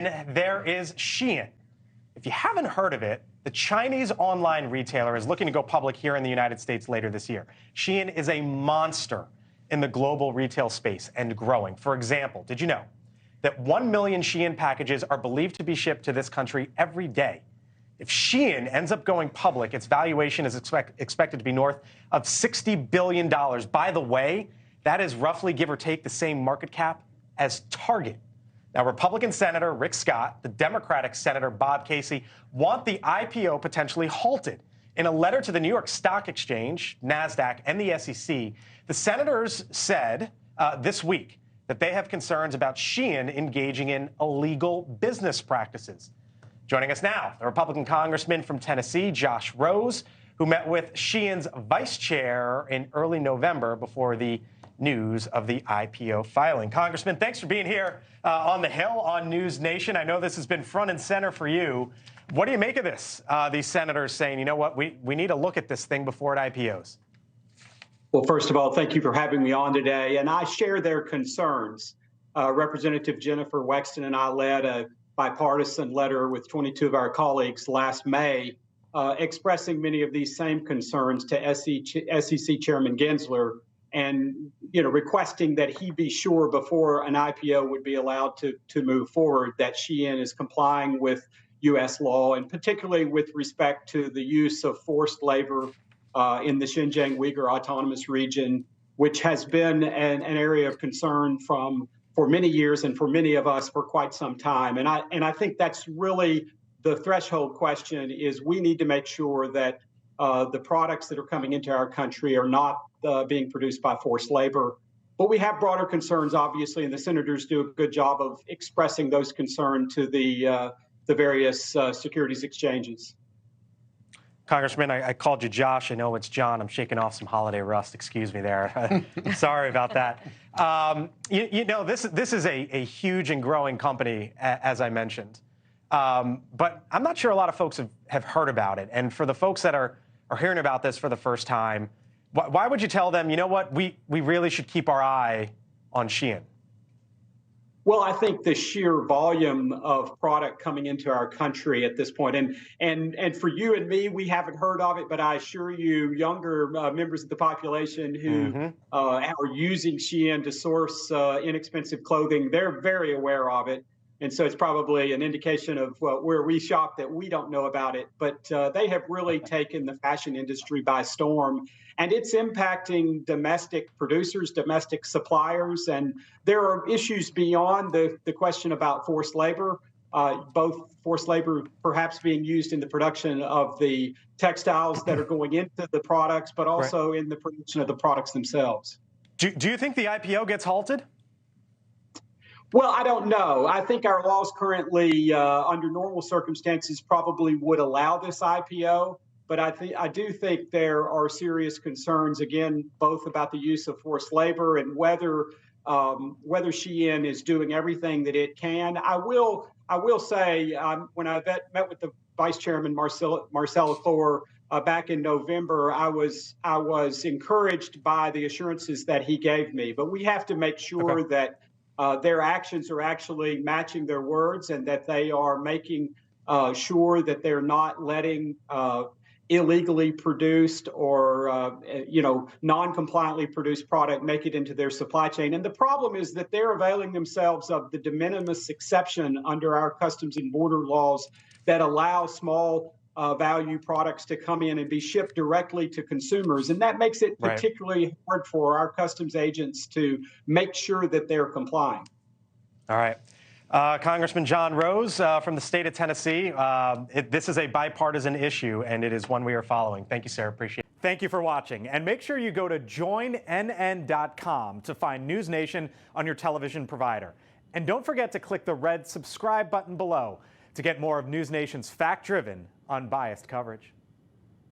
There is Shein. If you haven't heard of it, the Chinese online retailer is looking to go public here in the United States later this year. Shein is a monster in the global retail space and growing. For example, did you know that 1 million Shein packages are believed to be shipped to this country every day? If Shein ends up going public, its valuation is expected to be north of $60 billion. By the way, that is roughly, give or take, the same market cap as Target. Now, Republican Senator Rick Scott, the Democratic Senator Bob Casey want the IPO potentially halted. In a letter to the New York Stock Exchange, NASDAQ, and the SEC, the senators said this week that they have concerns about Shein engaging in illegal business practices. Joining us now, the Republican congressman from Tennessee, Josh Rose, who met with Shein's vice chair in early November before the news of the IPO filing. Congressman, thanks for being here on the Hill on NewsNation. I know this has been front and center for you. What do you make of this? These senators saying, you know what, we need to look at this thing before it IPOs. Well, first of all, thank you for having me on today. And I share their concerns. Representative Jennifer Wexton and I led a bipartisan letter with 22 of our colleagues last May, expressing many of these same concerns to SEC Chairman Gensler, and requesting that he be sure before an IPO would be allowed to move forward that Shein is complying with U.S. law, and particularly with respect to the use of forced labor in the Xinjiang Uyghur Autonomous Region, which has been an area of concern for many years and for many of us for quite some time. And I think that's really the threshold question. Is we need to make sure that the products that are coming into our country are not being produced by forced labor. But we have broader concerns, obviously, and the senators do a good job of expressing those concerns to the various securities exchanges. Congressman, I called you Josh. I know it's John. I'm shaking off some holiday rust. Excuse me there. Sorry about that. This is a huge and growing company, as I mentioned. But I'm not sure a lot of folks have heard about it. And for the folks that are hearing about this for the first time, why would you tell them, you know what, we really should keep our eye on Shein? Well, I think the sheer volume of product coming into our country at this point, and for you and me, we haven't heard of it, but I assure you, younger members of the population who are using Shein to source inexpensive clothing, they're very aware of it. And so it's probably an indication of where we shop that we don't know about it. But they have really taken the fashion industry by storm. And it's impacting domestic producers, domestic suppliers. And there are issues beyond the question about forced labor, both forced labor perhaps being used in the production of the textiles that are going into the products, but also in the production of the products themselves. Do you think the IPO gets halted? Well, I don't know. I think our laws currently, under normal circumstances, probably would allow this IPO. But I do think there are serious concerns, again, both about the use of forced labor and whether Shein is doing everything that it can. I will say when I met with the Vice Chairman Marcella Thor back in November, I was encouraged by the assurances that he gave me. But we have to make sure that their actions are actually matching their words, and that they are making sure that they're not letting illegally produced or non-compliantly produced product make it into their supply chain. And the problem is that they're availing themselves of the de minimis exception under our customs and border laws that allow small value products to come in and be shipped directly to consumers. And that makes it particularly hard for our customs agents to make sure that they're complying. All right. Congressman John Rose from the state of Tennessee. This is a bipartisan issue, and it is one we are following. Thank you, sir. Appreciate it. Thank you for watching. And make sure you go to joinnn.com to find NewsNation on your television provider. And don't forget to click the red subscribe button below to get more of NewsNation's fact-driven, unbiased coverage.